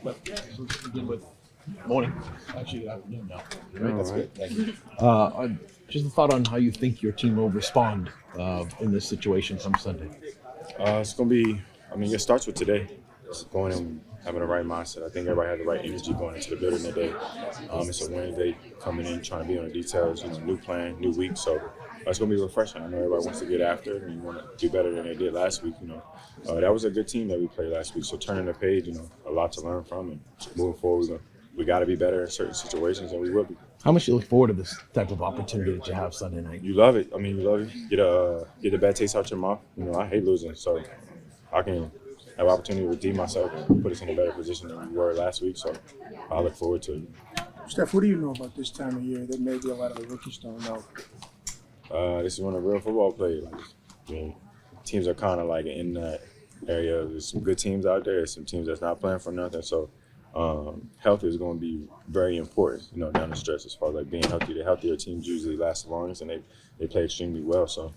But so let's begin with morning. Actually, afternoon now. Right, that's good. Thank you. Just a thought on how you think your team will respond in this situation come Sunday. It's going to be, it starts with today. It's going and having the right mindset. I think everybody has the right energy going into the building today. It's a Wednesday, coming in, trying to be on the details, new plan, new week. So it's going to be refreshing. I know everybody wants to get after it and you want to do better than they did last week. That was a good team that we played last week. So turning the page, a lot to learn from and moving forward. We got to be better in certain situations, and we will be. How much do you look forward to this type of opportunity that you have Sunday night? You love it. You love it. Get the bad taste out your mouth. I hate losing, so I can have an opportunity to redeem myself and put us in a better position than we were last week. So I look forward to it. Steph, what do you know about this time of year that maybe a lot of the rookies don't know? This is when a real football plays. Teams are kind of like in that area. There's some good teams out there. There's some teams that's not playing for nothing. So health is going to be very important, down the stretch as far as being healthy. The healthier teams usually last the longest, and they play extremely well. So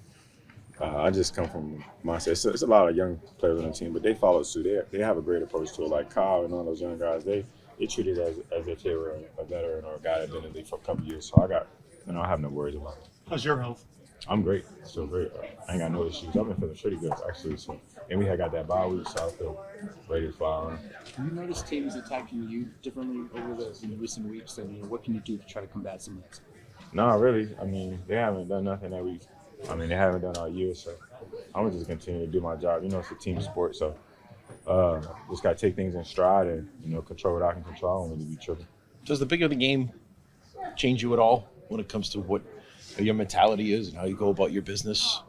I just come from mindset. It's a lot of young players on the team, but they follow suit. They have a great approach to it. Like Kyle and all those young guys, they treat it as if they were a veteran or a guy that's been in the league for a couple of years. So I have no worries about it. How's your health? I'm great. Still great. I ain't got no issues. I've been feeling pretty good, actually. So, and we had got that bye week, so I feel ready to fire. Have you noticed teams attacking you differently over the recent weeks? And what can you do to try to combat some of that? No, really. They haven't done nothing that week. They haven't done all year, so I'm going to just continue to do my job. It's a team sport, so just got to take things in stride and, control what I can control and really be tripping. Does the bigger the game change you at all when it comes to what your mentality is and how you go about your business?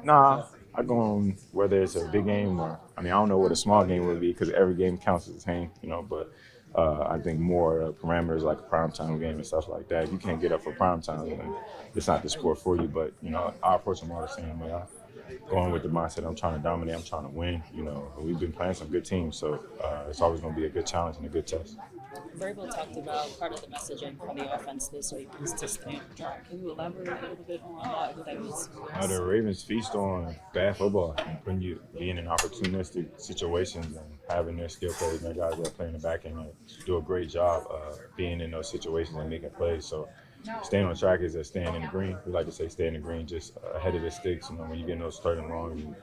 Nah, I go on whether it's a big game or, I don't know what a small game would be because every game counts as the same, but I think more parameters like a primetime game and stuff like that. You can't get up for primetime and it's not the sport for you, but, I approach them all the same way. Going with the mindset I'm trying to dominate, I'm trying to win. We've been playing some good teams, so it's always going to be a good challenge and a good test. Vrabel talked about part of the messaging for the offense this week is to stay on track. Can you elaborate a little bit on that? What that means? The Ravens feast on bad football and being in opportunistic situations and having their skill players and their guys that play in the back end do a great job being in those situations and making plays. So staying on track is staying in the green. We like to say stay in the green, just ahead of the sticks. When you get those third and long,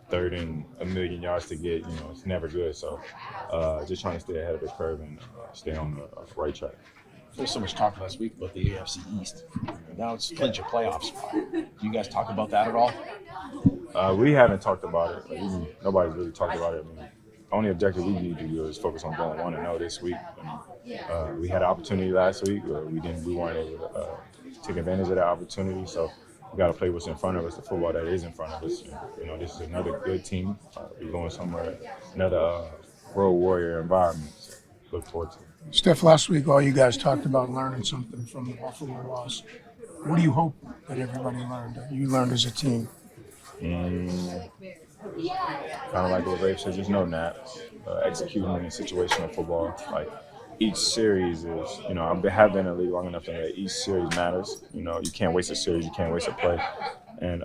third and a million yards to get, it's never good. So just trying to stay ahead of the curve and stay on the right track. There's so much talk last week about the AFC East. Now it's clinch a playoff spot. Do you guys talk about that at all? We haven't talked about it. Nobody's really talked about it. The only objective we need to do is focus on going 1-0 this week. We had an opportunity last week. We weren't able to take advantage of that opportunity. So we got to play what's in front of us, the football that is in front of us. This is another good team. We're going somewhere, another road warrior environment. So look forward to it. Steph, last week all you guys talked about learning something from the Buffalo loss. What do you hope that everybody learned, that you learned as a team? Kind of like what Rafe said, just know that executing in situational football, like each series is, I have been in the league long enough to know that each series matters. You can't waste a series, you can't waste a play. And,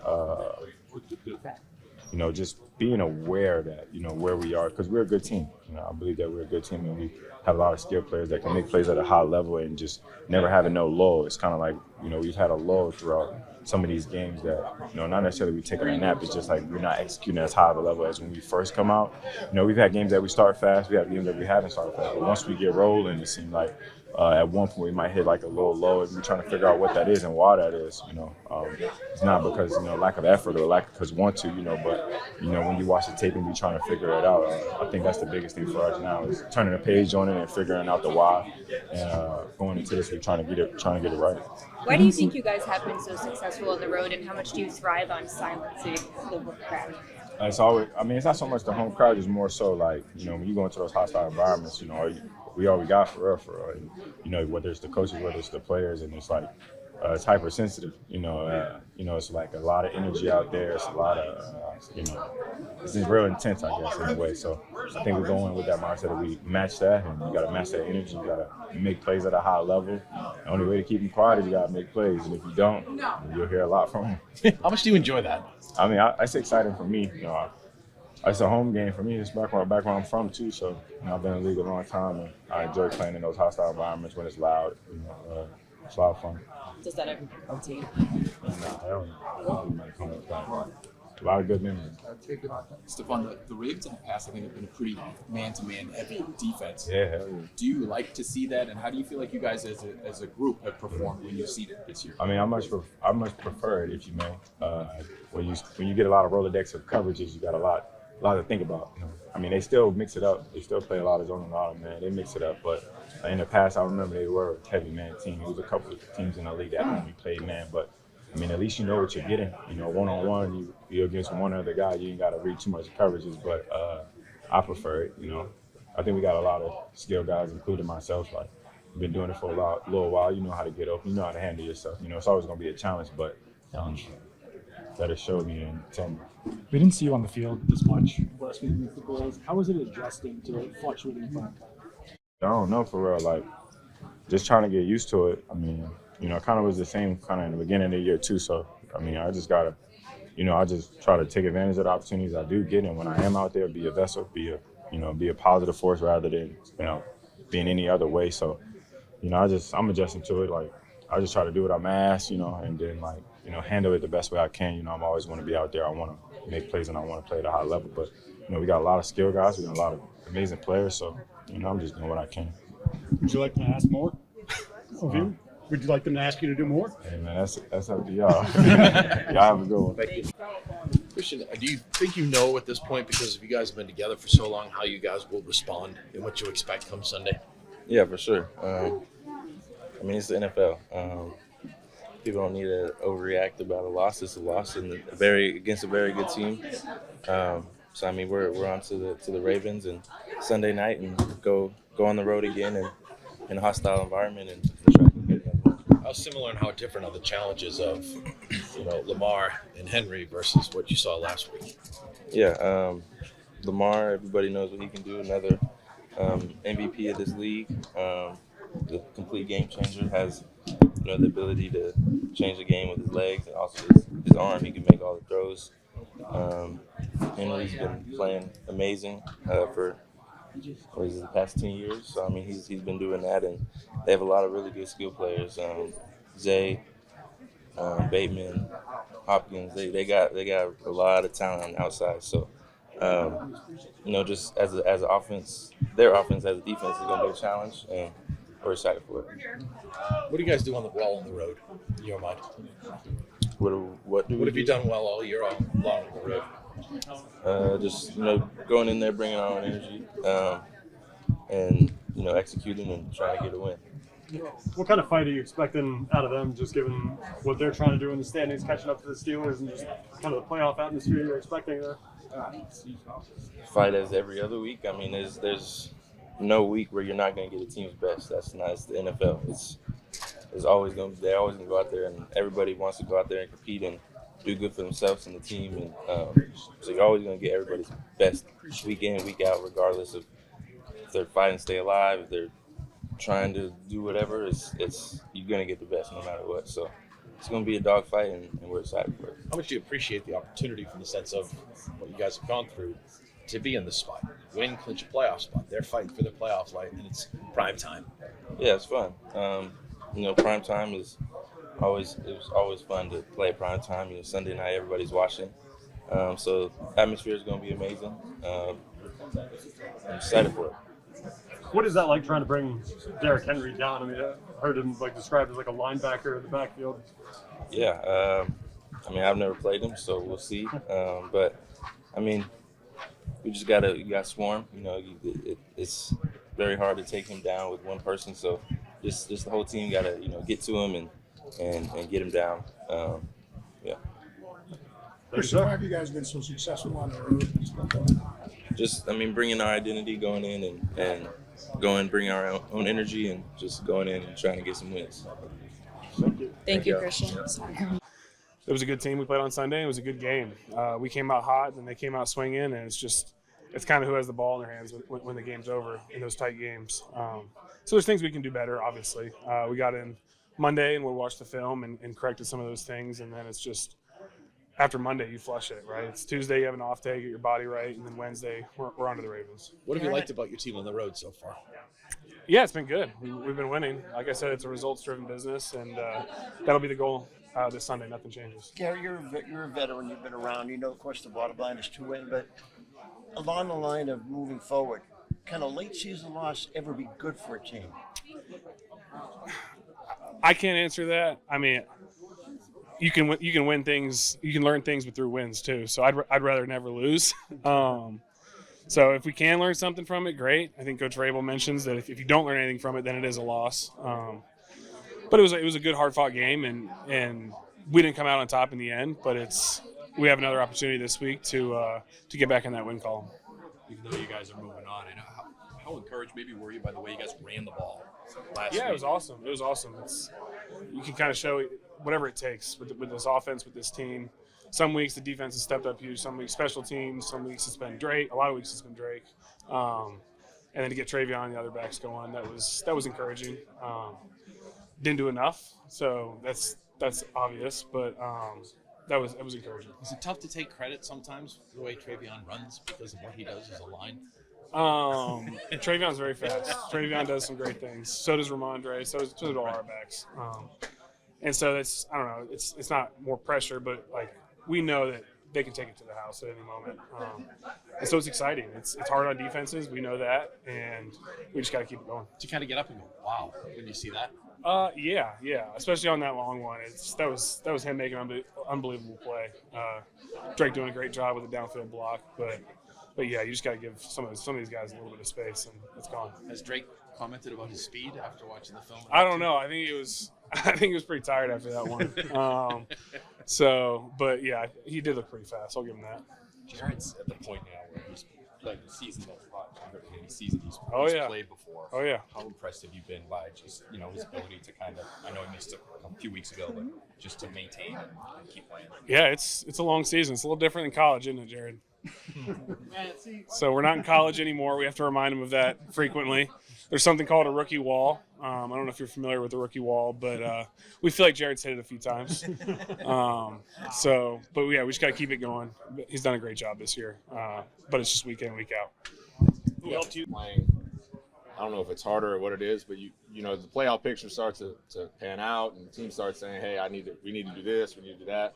just being aware that, where we are, because we're a good team. I believe that we're a good team and we have a lot of skilled players that can make plays at a high level and just never having no lull. It's kind of like, we've had a lull throughout some of these games that, not necessarily we taking a nap, it's just like we're not executing as high of a level as when we first come out. We've had games that we start fast, we have games that we haven't started fast, but once we get rolling, it seems like at one point we might hit like a little low and we're trying to figure out what that is and why that is. It's not because, lack of effort or lack because want to, but, when you watch the tape and you're trying to figure it out, I think that's the biggest thing for us now is turning a page on it and figuring out the why and going into this week trying to get it right. Why do you think you guys have been so successful on the road, and how much do you thrive on silencing the crowd? It's always, it's not so much the home crowd, it's more so like, when you go into those hostile environments, we all we got for real. Whether it's the coaches, whether it's the players, and it's like, it's hypersensitive, it's like a lot of energy out there. It's a lot of, it's just real intense, I guess, in a way. So I think we're going with that mindset that we match that, and you got to match that energy. You got to make plays at a high level. The only way to keep them quiet is you got to make plays, and if you don't, you'll hear a lot from them. How much do you enjoy that? It's exciting for me. It's a home game for me. It's back where I'm from too. So I've been in the league a long time, and I enjoy playing in those hostile environments when it's loud. It's a lot of fun. Does that ever come to you? I don't know. A lot of good memories. Stefon, the Ravens in the past, I think, have been a pretty man-to-man heavy defense. Yeah, hell yeah. Do you like to see that, and how do you feel like you guys as a group have performed when you've seen it this year? I mean, I much prefer it, if you may. When you get a lot of Rolodex of coverages, you got a lot to think about. I mean, they still mix it up. They still play a lot of zone and a lot of man. They mix it up, but in the past, I remember they were a heavy man team. There was a couple of teams in the league that only played man, but I mean, at least you know what you're getting. One-on-one, you're against one other guy. You ain't got to read too much coverages, but I prefer it. I think we got a lot of skilled guys, including myself. Like, I've been doing it for a little while. You know how to get open. You know how to handle yourself. It's always going to be a challenge, but that has showed me and told me. We didn't see you on the field this much last week in the football. How was it adjusting to fluctuating time? I don't know, for real. Like, just trying to get used to it. I mean, it kind of was the same kind of in the beginning of the year too. So, I mean, I just got to, I just try to take advantage of the opportunities I do get. And when I am out there, be a vessel, be a positive force rather than, being any other way. So, I'm adjusting to it. Like, I just try to do what I'm asked, and then, like, handle it the best way I can. I'm always want to be out there. I want to make plays and I want to play at a high level. But, we got a lot of skilled guys. We got a lot of amazing players. So, I'm just doing what I can. Would you like to ask more of you? Would you like them to ask you to do more? Hey, man, that's up to y'all. Y'all have a good one. Thank you. Christian, do you think you know at this point, because if you guys have been together for so long, how you guys will respond and what you expect come Sunday? Yeah, for sure. I mean, it's the NFL. People don't need to overreact about a loss. It's a loss against a very good team. So I mean, we're on to the Ravens and Sunday night and go on the road again and in a hostile environment and try to get another one. How similar and how different are the challenges of Lamar and Henry versus what you saw last week? Yeah, Lamar, everybody knows what he can do. Another MVP of this league, the complete game changer, has the ability to change the game with his legs and also his arm. He can make all the throws. Henry's been playing amazing for the past 10 years. So I mean, he's been doing that, and they have a lot of really good skill players. Zay, Bateman, Hopkins. They got a lot of talent on the outside. So just as an offense, their offense as a defense is going to be a challenge, and we're excited for it. What do you guys do on the road, in your mind? What have you done well all year long on the road? Just going in there, bringing our own energy, and executing and trying to get a win. What kind of fight are you expecting out of them, just given what they're trying to do in the standings, catching up to the Steelers, and just kind of the playoff atmosphere you're expecting there? Fight as every other week. I mean, there's no week where you're not going to get a team's best. It's the NFL. They're always going to go out there, and everybody wants to go out there and compete and do good for themselves and the team. And so you're always going to get everybody's best week in, week out, regardless of if they're fighting to stay alive, if they're trying to do whatever. It's you're going to get the best no matter what. So it's going to be a dogfight, and we're excited for it. How much do you appreciate the opportunity from the sense of what you guys have gone through to be in this spot, win, clinch a playoff spot? They're fighting for their playoff life, and it's prime time. Yeah, it's fun. Prime time was always fun to play prime time. Sunday night, everybody's watching. So atmosphere is going to be amazing. I'm excited for it. What is that like, trying to bring Derrick Henry down? I mean, I heard him described as like a linebacker in the backfield. Yeah, I've never played him, so we'll see. But I mean, you got swarm. It's very hard to take him down with one person. So just the whole team got to get to him and get him down. Yeah. Christian, why have you guys been so successful on the road? Just bringing our identity, going in and bringing our own energy, and just going in and trying to get some wins. Thank you, Christian. It was a good team we played on Sunday. It was a good game. We came out hot, and they came out swinging, and it's kind of who has the ball in their hands when the game's over in those tight games. So there's things we can do better, obviously. We got in Monday, and we'll watch the film and corrected some of those things, and then it's just after Monday, you flush it, right? It's Tuesday, you have an off day, get your body right, and then Wednesday, we're on to the Ravens. What have you liked about your team on the road so far? Yeah, it's been good. We've been winning. Like I said, it's a results-driven business, and that'll be the goal this Sunday. Nothing changes. Gary, you're a veteran. You've been around. You know, of course, the bottom line is two-way. But along the line of moving forward, can a late season loss ever be good for a team? I can't answer that. I mean, you can win things. You can learn things through wins too. So I'd rather never lose. So if we can learn something from it, great. I think Coach Rabel mentions that if you don't learn anything from it, then it is a loss. But it was a good, hard-fought game, and we didn't come out on top in the end. But we have another opportunity this week to get back in that win column. Even though you guys are moving on, I know how encouraged maybe were you by the way you guys ran the ball last week? Yeah, it was awesome. It was awesome. You can kind of show whatever it takes with this offense, with this team. Some weeks the defense has stepped up huge. Some weeks special teams. Some weeks it's been Drake. A lot of weeks it's been Drake. And then to get Travion and the other backs going, that was encouraging. Didn't do enough, so that's obvious. But that was encouraging. Is it tough to take credit sometimes for the way Travion runs because of what he does as a line? Travion's very fast. Travion does some great things. So does Ramondre. So do all our backs. And so it's I don't know. It's not more pressure, but like we know that they can take it to the house at any moment. And so it's exciting. It's hard on defenses. We know that, and we just got to keep it going. Do you kind of get up and go, wow, when you see that? Yeah. Especially on that long one. That was him making an unbelievable play. Drake doing a great job with the downfield block, but yeah, you just got to give some of these guys a little bit of space, and it's gone. Has Drake commented about his speed after watching the film? I don't know. I think he was pretty tired after that one. But yeah, he did look pretty fast. I'll give him that. Garrett's at the point now where he's like the season that's a lot longer than any season he's played before. Oh yeah. How impressed have you been by just his ability to kind of? I know he missed a few weeks ago, but just to maintain and keep playing. Yeah, it's a long season. It's a little different than college, isn't it, Jared? So we're not in college anymore. We have to remind him of that frequently. There's something called a rookie wall. I don't know if you're familiar with the rookie wall, but we feel like Jared's hit it a few times. But yeah, we just got to keep it going. He's done a great job this year, but it's just week in, week out. Who helped you playing? I don't know if it's harder or what it is, but you know the playoff picture starts to pan out, and the team starts saying, "Hey, we need to do this, we need to do that."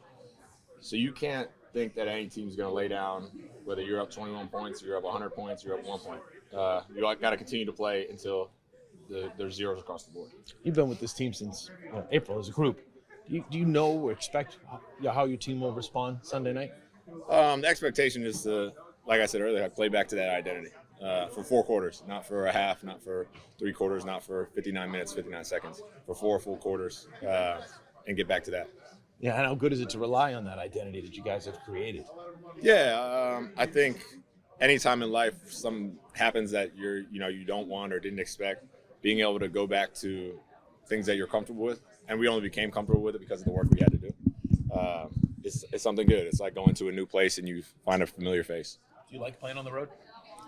So you can't think that any team's going to lay down, whether you're up 21 points, you're up 100 points, you're up 1 point. You got to continue to play until there's zeros across the board. You've been with this team since April as a group. Do you know or expect how your team will respond Sunday night? The expectation is to, like I said earlier, play back to that identity for 4 quarters, not for a half, not for 3 quarters, not for 59 minutes, 59 seconds, for 4 full quarters, and get back to that. Yeah, and how good is it to rely on that identity that you guys have created? Yeah, I think anytime in life something happens that you don't want or didn't expect, being able to go back to things that you're comfortable with, and we only became comfortable with it because of the work we had to do. It's something good. It's like going to a new place and you find a familiar face. Do you like playing on the road?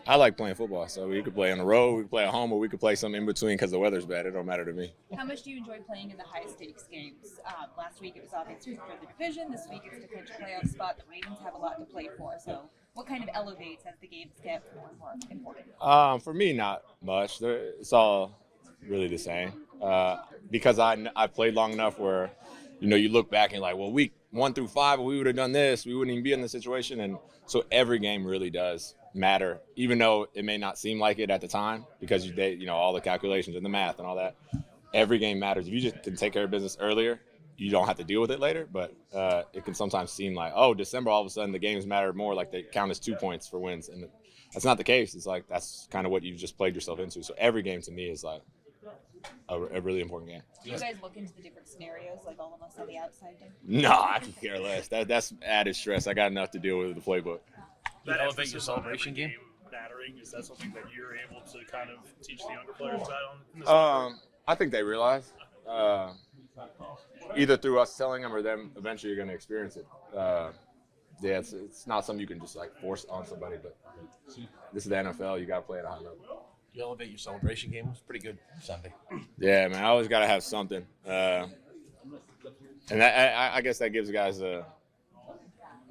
I like playing football, so we could play on the road, we could play at home, or we could play something in between because the weather's bad. It don't matter to me. How much do you enjoy playing in the high-stakes games? Last week it was obviously for the division. This week it's to clinch a playoff spot. The Ravens have a lot to play for. So what kind of elevates as the games get more and more important? For me, not much. It's all really the same. Because I played long enough where, you look back and like, well, week 1 through 5, we would have done this. We wouldn't even be in this situation. And so every game really does matter, even though it may not seem like it at the time because all the calculations and the math and all that. Every game matters. If you just can take care of business earlier, you don't have to deal with it later. But it can sometimes seem like, December, all of a sudden the games matter more, like they count as 2 points for wins. And that's not the case. It's like that's kind of what you've just played yourself into. So every game to me is like a really important game. Do you guys look into the different scenarios like all of us on the outside do? No, I can care less. That's added stress. I got enough to deal with the playbook. That elevate your celebration game? Mattering, is that something that you're able to kind of teach the younger players about? I think they realize, either through us telling them or them eventually going to experience it. It's not something you can just like force on somebody, but this is the NFL. You got to play at a high level. You elevate your celebration game. It was pretty good Sunday. Yeah, man. I always got to have something, and I guess that gives guys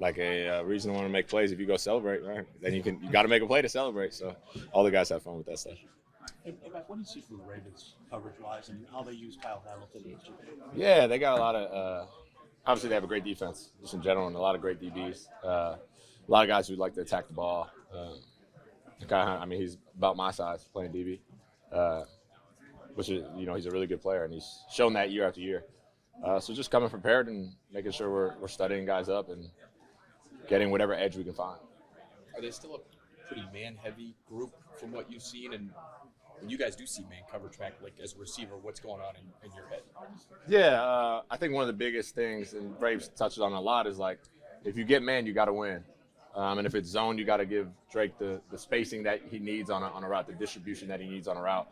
like a reason to want to make plays. If you go celebrate, right, then you got to make a play to celebrate. So all the guys have fun with that stuff. Hey, Mack, what do you see from the Ravens coverage-wise and how they use Kyle Hamilton? Yeah, they got a lot of. Obviously, they have a great defense just in general, and a lot of great DBs. A lot of guys who like to attack the ball. The guy, I mean, he's about my size playing DB, which is, he's a really good player, and he's shown that year after year. So just coming prepared and making sure we're studying guys up and getting whatever edge we can find. Are they still a pretty man-heavy group from what you've seen? And when you guys do see man coverage, Mack, like as a receiver, what's going on in your head? Yeah, I think one of the biggest things, and Braves touched on a lot, is like if you get man, you got to win. And if it's zone, you got to give Drake the spacing that he needs on a route, the distribution that he needs on a route,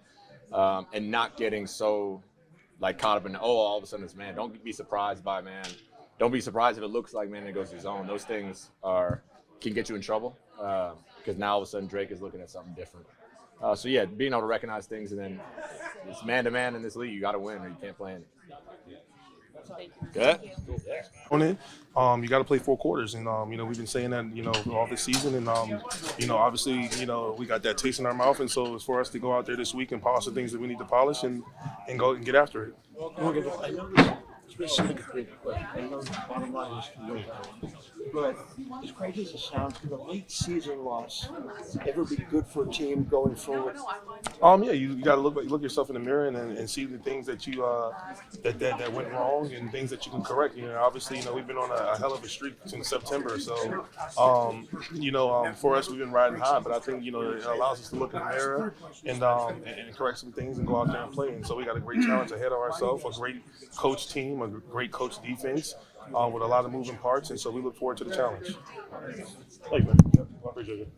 and not getting so like caught up in all of a sudden it's man. Don't be surprised by man. Don't be surprised if it looks like man and it goes to zone. Those things can get you in trouble because now all of a sudden Drake is looking at something different. So yeah, being able to recognize things, and then it's man to man in this league. You got to win or you can't play in it. Good. On it, you got to play 4 quarters, and we've been saying that all this season, and obviously we got that taste in our mouth, and so it's for us to go out there this week and polish the things that we need to polish and go and get after it. I know this is a great question. I know the bottom line is to win. But as crazy as it sounds, could a late season loss ever be good for a team going forward? Yeah, you got to look yourself in the mirror and see the things that you that went wrong and things that you can correct. Obviously, we've been on a hell of a streak since September, so for us, we've been riding high. But I think it allows us to look in the mirror and correct some things and go out there and play. And so we got a great challenge ahead of ourselves, a great coach team, a great coach defense. With a lot of moving parts, and so we look forward to the challenge. Thank you, man. Appreciate it.